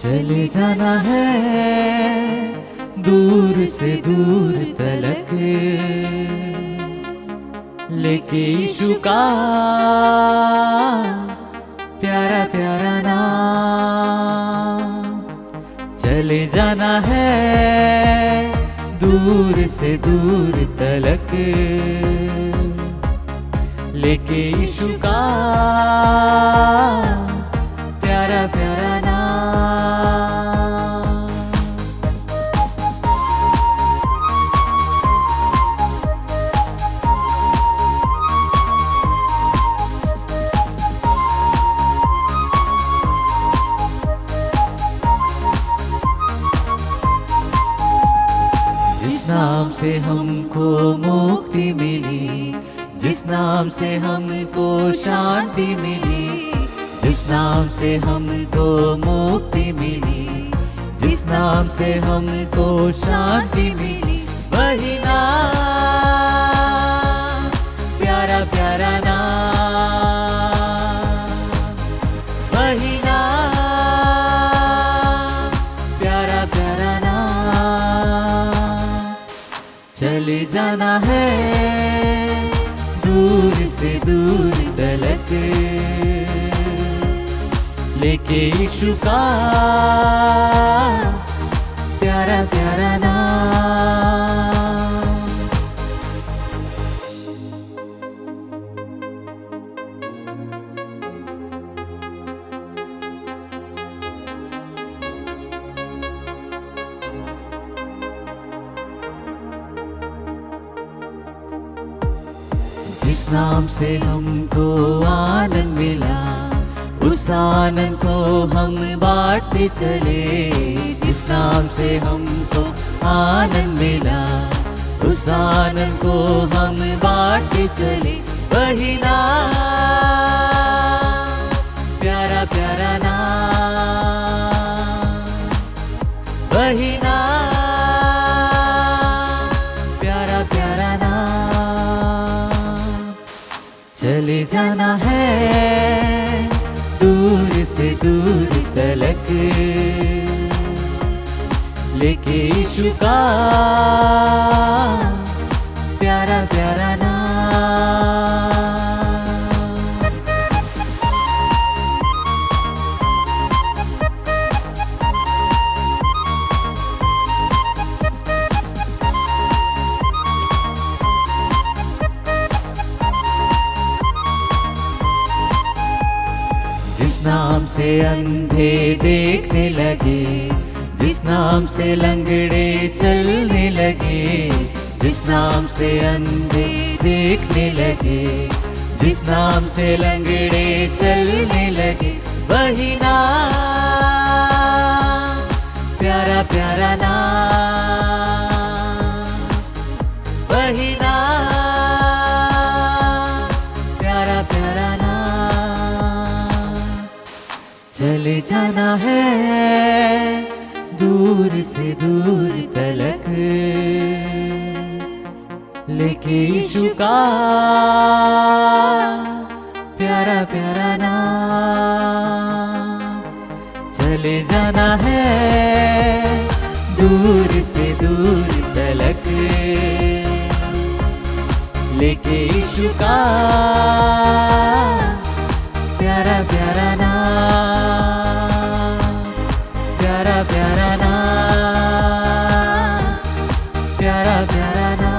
चले जाना है दूर से दूर तलक, लेके यीशु का प्यारा प्यारा नाम। चले जाना है दूर से दूर तलक, लेके यीशु का प्यारा प्यारा नाम। जिस नाम से हमको मुक्ति मिली, जिस नाम से हमको शांति मिली, जिस नाम से हमको मुक्ति मिली, जिस नाम से हमको शांति मिली, वही नाम प्यारा प्यारा नाम, वही नाम प्यारा प्यारा नाम। चले जाना है दूर से दूर तलक, लेके यीशु का प्यारा प्यारा नाम। जिस नाम से हमको आनंद मिला, उस आनंद को हम बांटते चले। जिस नाम से हमको आनंद मिला, उस आनंद को हम बांटते चले, वही नाम प्यारा प्यारा नाम, वही नाम प्यारा प्यारा नाम। चले जाना है दूर से दूर तलक, लेके यीशु का प्यारा प्यारा नाम। जिस नाम से अंधे देखने लगे, जिस नाम से लंगड़े चलने लगे, जिस नाम से अंधे देखने लगे, जिस नाम से लंगड़े चलने लगे, वही नाम प्यारा प्यारा नाम, वही नाम प्यारा प्यारा नाम। चले जाना है दूर से दूर तलक, लेके यीशु का प्यारा प्यारा नाम। चले जाना है दूर से दूर तलक, लेके यीशु का प्यारा प्यारा नाम, प्यारा प्यारा नाम, प्यारा प्यारा नाम।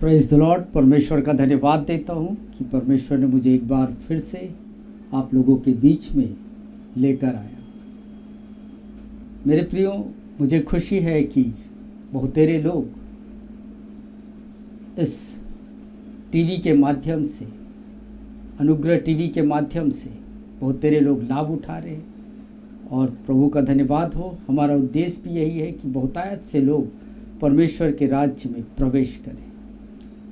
Praise the Lord. परमेश्वर का धन्यवाद देता हूँ कि परमेश्वर ने मुझे एक बार फिर से आप लोगों के बीच में लेकर आया। मेरे प्रियो, मुझे खुशी है कि बहुतेरे लोग इस टीवी के माध्यम से, अनुग्रह टीवी के माध्यम से बहुतेरे लोग लाभ उठा रहे हैं, और प्रभु का धन्यवाद हो। हमारा उद्देश्य भी यही है कि बहुतायत से लोग परमेश्वर के राज्य में प्रवेश करें।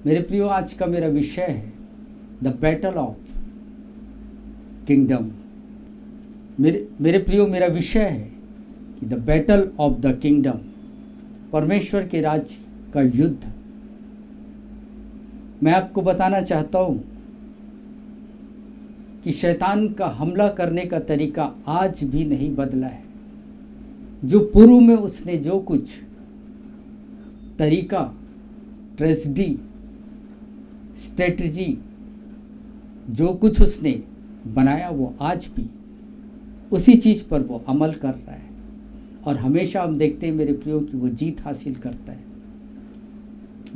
मेरे प्रियो, आज का मेरा विषय है द बैटल ऑफ किंगडम। मेरे प्रियो, मेरा विषय है कि the battle of the kingdom, परमेश्वर के राज्य का युद्ध। मैं आपको बताना चाहता हूँ कि शैतान का हमला करने का तरीका आज भी नहीं बदला है। जो पूर्व में उसने जो कुछ तरीका, ट्रेजेडी, स्ट्रेटजी, जो कुछ उसने बनाया वो आज भी उसी चीज़ पर वो अमल कर रहा है और हमेशा हम देखते हैं मेरे प्रियो कि वो जीत हासिल करता है।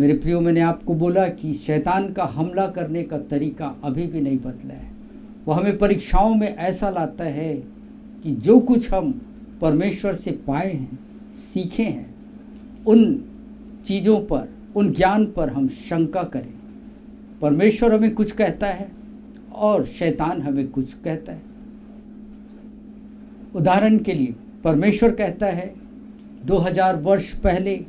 मेरे प्रियो, मैंने आपको बोला कि शैतान का हमला करने का तरीका अभी भी नहीं बदला है। वो हमें परीक्षाओं में ऐसा लाता है कि जो कुछ हम परमेश्वर से पाए हैं, सीखे हैं, उन चीज़ों पर, उन ज्ञान पर हम शंका करें। परमेश्वर हमें कुछ कहता है और शैतान हमें कुछ कहता है। उदाहरण के लिए परमेश्वर कहता है 2000 वर्ष पहले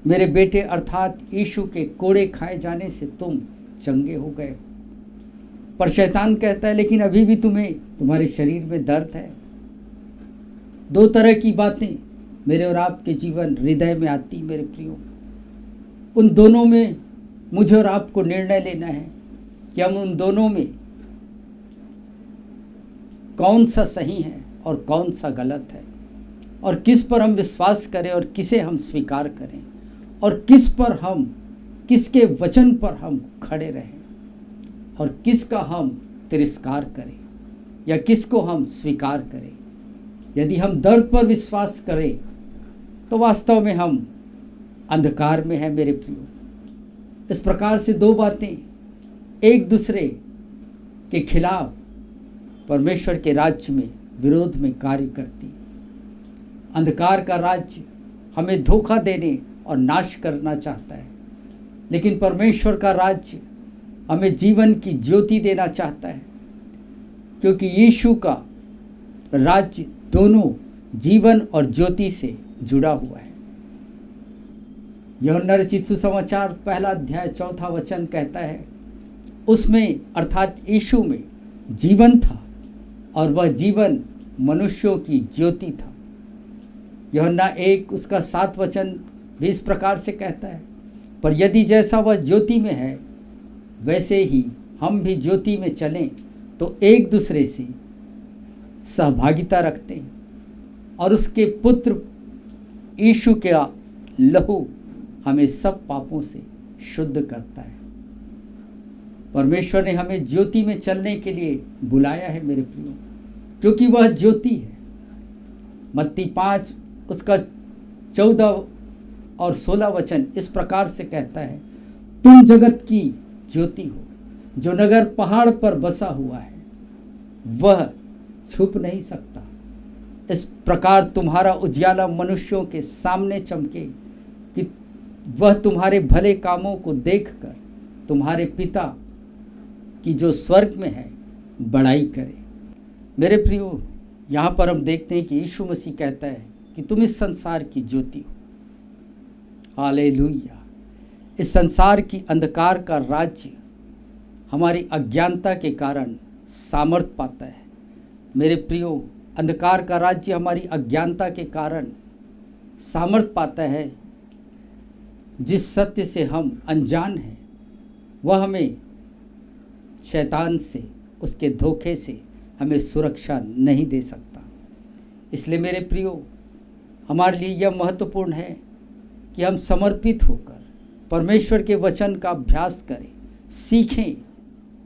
मेरे बेटे अर्थात यीशु के कोड़े खाए जाने से तुम चंगे हो गए। पर शैतान कहता है लेकिन अभी भी तुम्हारे शरीर में दर्द है। दो तरह की बातें मेरे और आपके जीवन हृदय में आती मेरे प्रियो। उन दोनों में मुझे और आपको निर्णय लेना है कि हम उन दोनों में कौन सा सही है और कौन सा गलत है, और किस पर हम विश्वास करें और किसे हम स्वीकार करें, और किसके वचन पर हम खड़े रहें और किसका हम तिरस्कार करें या किसको हम स्वीकार करें। यदि हम दर्द पर विश्वास करें तो वास्तव में हम अंधकार में हैं मेरे प्रियो। इस प्रकार से दो बातें एक दूसरे के खिलाफ परमेश्वर के राज्य में विरोध में कार्य करती। अंधकार का राज्य हमें धोखा देने और नाश करना चाहता है, लेकिन परमेश्वर का राज्य हमें जीवन की ज्योति देना चाहता है, क्योंकि यीशु का राज्य दोनों जीवन और ज्योति से जुड़ा हुआ है। यूहन्ना रचित सुसमाचार 1 अध्याय 4 वचन कहता है, उसमें अर्थात यीशु में जीवन था और वह जीवन मनुष्यों की ज्योति था। यूहन्ना 1 उसका 7 वचन भी इस प्रकार से कहता है, पर यदि जैसा वह ज्योति में है वैसे ही हम भी ज्योति में चलें तो एक दूसरे से सहभागिता रखते हैं, और उसके पुत्र यीशु का लहू हमें सब पापों से शुद्ध करता है। परमेश्वर ने हमें ज्योति में चलने के लिए बुलाया है मेरे प्रियो, क्योंकि वह ज्योति है। मत्ती 5 उसका 14 और 16 वचन इस प्रकार से कहता है, तुम जगत की ज्योति हो। जो नगर पहाड़ पर बसा हुआ है वह छुप नहीं सकता। इस प्रकार तुम्हारा उजियाला मनुष्यों के सामने चमके कि वह तुम्हारे भले कामों को देखकर तुम्हारे पिता की जो स्वर्ग में है बड़ाई करे। मेरे प्रियो, यहाँ पर हम देखते हैं कि यीशु मसीह कहता है कि तुम इस संसार की ज्योति हो। हालेलुया। इस संसार की अंधकार का राज्य हमारी अज्ञानता के कारण सामर्थ पाता है। मेरे प्रियो, अंधकार का राज्य हमारी अज्ञानता के कारण सामर्थ पाता है। जिस सत्य से हम अनजान हैं वह हमें शैतान से, उसके धोखे से हमें सुरक्षा नहीं दे सकता। इसलिए मेरे प्रियो, हमारे लिए यह महत्वपूर्ण है कि हम समर्पित होकर परमेश्वर के वचन का अभ्यास करें, सीखें,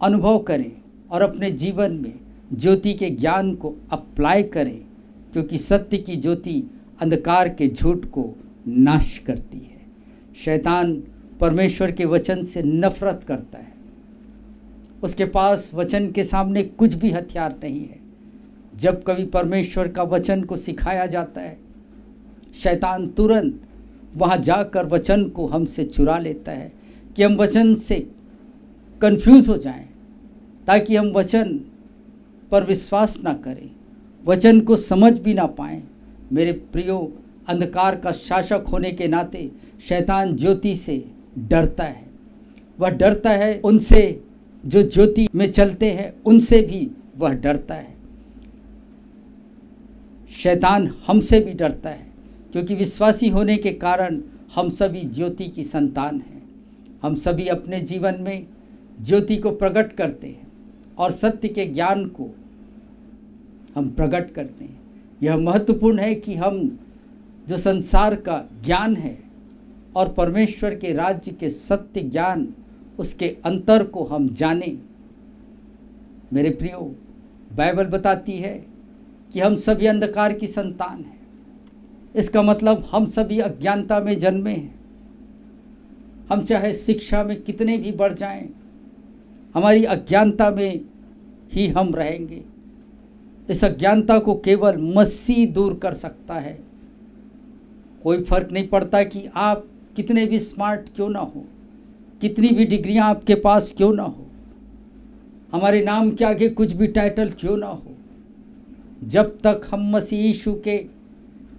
अनुभव करें और अपने जीवन में ज्योति के ज्ञान को अप्लाई करें, क्योंकि सत्य की ज्योति अंधकार के झूठ को नाश करती है। शैतान परमेश्वर के वचन से नफरत करता है। उसके पास वचन के सामने कुछ भी हथियार नहीं है। जब कभी परमेश्वर का वचन को सिखाया जाता है, शैतान तुरंत वहाँ जाकर वचन को हमसे चुरा लेता है कि हम वचन से कंफ्यूज हो जाएं, ताकि हम वचन पर विश्वास ना करें, वचन को समझ भी ना पाएं। मेरे प्रियो, अंधकार का शासक होने के नाते शैतान ज्योति से डरता है। वह डरता है उनसे जो ज्योति में चलते हैं, उनसे भी वह डरता है। शैतान हमसे भी डरता है, क्योंकि विश्वासी होने के कारण हम सभी ज्योति की संतान हैं। हम सभी अपने जीवन में ज्योति को प्रकट करते हैं और सत्य के ज्ञान को हम प्रकट करते हैं। यह महत्वपूर्ण है कि हम जो संसार का ज्ञान है और परमेश्वर के राज्य के सत्य ज्ञान, उसके अंतर को हम जानें। मेरे प्रियो, बाइबल बताती है कि हम सभी अंधकार की संतान हैं। इसका मतलब हम सभी अज्ञानता में जन्मे हैं। हम चाहे शिक्षा में कितने भी बढ़ जाएं, हमारी अज्ञानता में ही हम रहेंगे। इस अज्ञानता को केवल मसीह दूर कर सकता है। कोई फर्क नहीं पड़ता कि आप कितने भी स्मार्ट क्यों ना हो, कितनी भी डिग्रियां आपके पास क्यों ना हो, हमारे नाम के आगे कुछ भी टाइटल क्यों ना हो, जब तक हम मसीह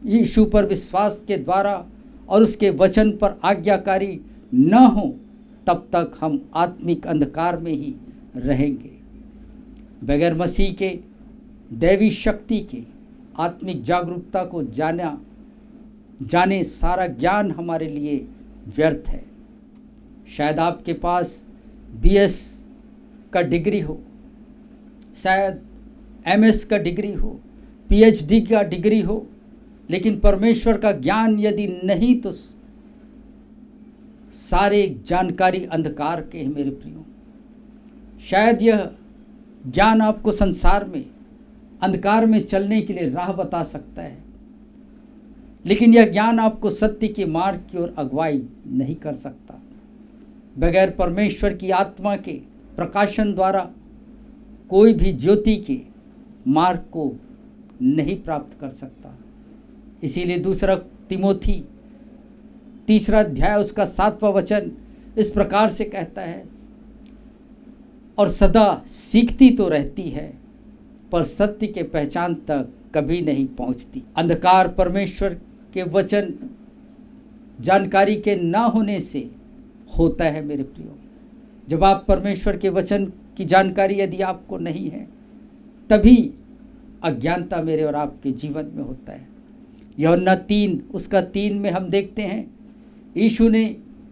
यीशु पर विश्वास के द्वारा और उसके वचन पर आज्ञाकारी न हो, तब तक हम आत्मिक अंधकार में ही रहेंगे। बगैर मसीह के दैवी शक्ति के आत्मिक जागरूकता को जाने सारा ज्ञान हमारे लिए व्यर्थ है। शायद आपके पास BS का डिग्री हो, शायद MS का डिग्री हो, PhD का डिग्री हो, लेकिन परमेश्वर का ज्ञान यदि नहीं तो सारे जानकारी अंधकार के हैं। मेरे प्रियो, शायद यह ज्ञान आपको संसार में अंधकार में चलने के लिए राह बता सकता है, लेकिन यह ज्ञान आपको सत्य के मार्ग की ओर अगुवाई नहीं कर सकता। बगैर परमेश्वर की आत्मा के प्रकाशन द्वारा कोई भी ज्योति के मार्ग को नहीं प्राप्त कर सकता। इसीलिए 2 तिमोथी 3 अध्याय उसका 7वां वचन इस प्रकार से कहता है, और सदा सीखती तो रहती है पर सत्य के पहचान तक कभी नहीं पहुंचती। अंधकार परमेश्वर के वचन जानकारी के ना होने से होता है। मेरे प्रियो, जब आप परमेश्वर के वचन की जानकारी यदि आपको नहीं है, तभी अज्ञानता मेरे और आपके जीवन में होता है। यूहन्ना 3 उसका 3 में हम देखते हैं, यीशु ने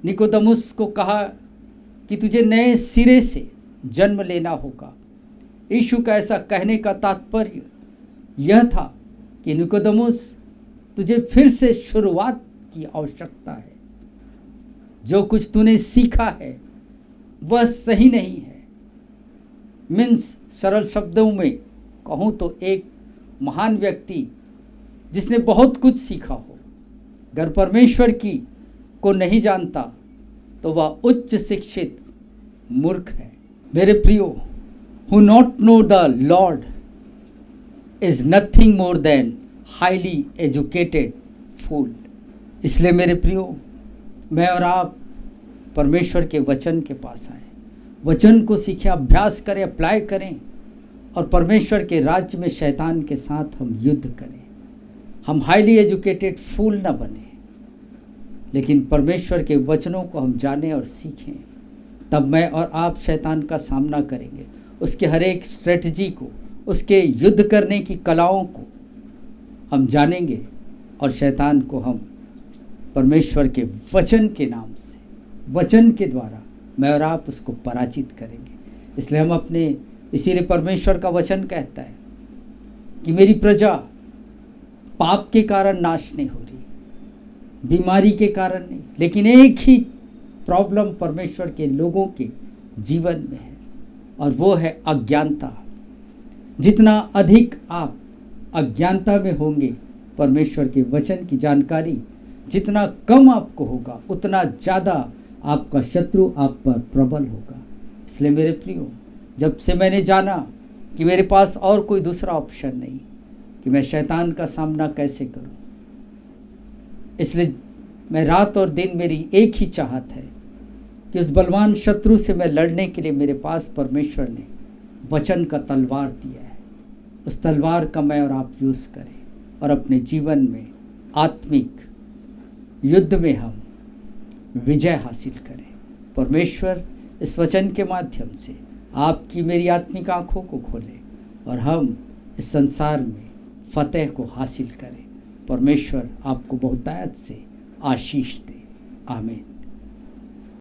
निकोदेमुस को कहा कि तुझे नए सिरे से जन्म लेना होगा। यीशु का ऐसा कहने का तात्पर्य यह था कि निकोदेमुस, तुझे फिर से शुरुआत की आवश्यकता है। जो कुछ तूने सीखा है वह सही नहीं है। मीन्स सरल शब्दों में कहूँ तो एक महान व्यक्ति जिसने बहुत कुछ सीखा हो, अगर परमेश्वर की को नहीं जानता तो वह उच्च शिक्षित मूर्ख है। मेरे प्रियो, who not know the Lord is nothing more than highly educated fool। इसलिए मेरे प्रियो, मैं और आप परमेश्वर के वचन के पास आए, वचन को सीखें, अभ्यास करें, अप्लाई करें और परमेश्वर के राज्य में शैतान के साथ हम युद्ध करें। हम हाईली एजुकेटेड फूल न बने, लेकिन परमेश्वर के वचनों को हम जानें और सीखें। तब मैं और आप शैतान का सामना करेंगे, उसके हर एक स्ट्रेटजी को, उसके युद्ध करने की कलाओं को हम जानेंगे और शैतान को हम परमेश्वर के वचन के नाम से, वचन के द्वारा मैं और आप उसको पराजित करेंगे। इसलिए हम इसीलिए परमेश्वर का वचन कहता है कि मेरी प्रजा पाप के कारण नाश नहीं हो रही, बीमारी के कारण नहीं, लेकिन एक ही प्रॉब्लम परमेश्वर के लोगों के जीवन में है और वो है अज्ञानता। जितना अधिक आप अज्ञानता में होंगे, परमेश्वर के वचन की जानकारी जितना कम आपको होगा, उतना ज़्यादा आपका शत्रु आप पर प्रबल होगा। इसलिए मेरे प्रियो, जब से मैंने जाना कि मेरे पास और कोई दूसरा ऑप्शन नहीं कि मैं शैतान का सामना कैसे करूं, इसलिए मैं रात और दिन मेरी एक ही चाहत है कि उस बलवान शत्रु से मैं लड़ने के लिए मेरे पास परमेश्वर ने वचन का तलवार दिया है। उस तलवार का मैं और आप यूज़ करें और अपने जीवन में आत्मिक युद्ध में हम विजय हासिल करें। परमेश्वर इस वचन के माध्यम से आपकी मेरी आत्मिक आँखों को खोले और हम इस संसार में फतेह को हासिल करें। परमेश्वर आपको बहुतायत से आशीष दे। आमीन।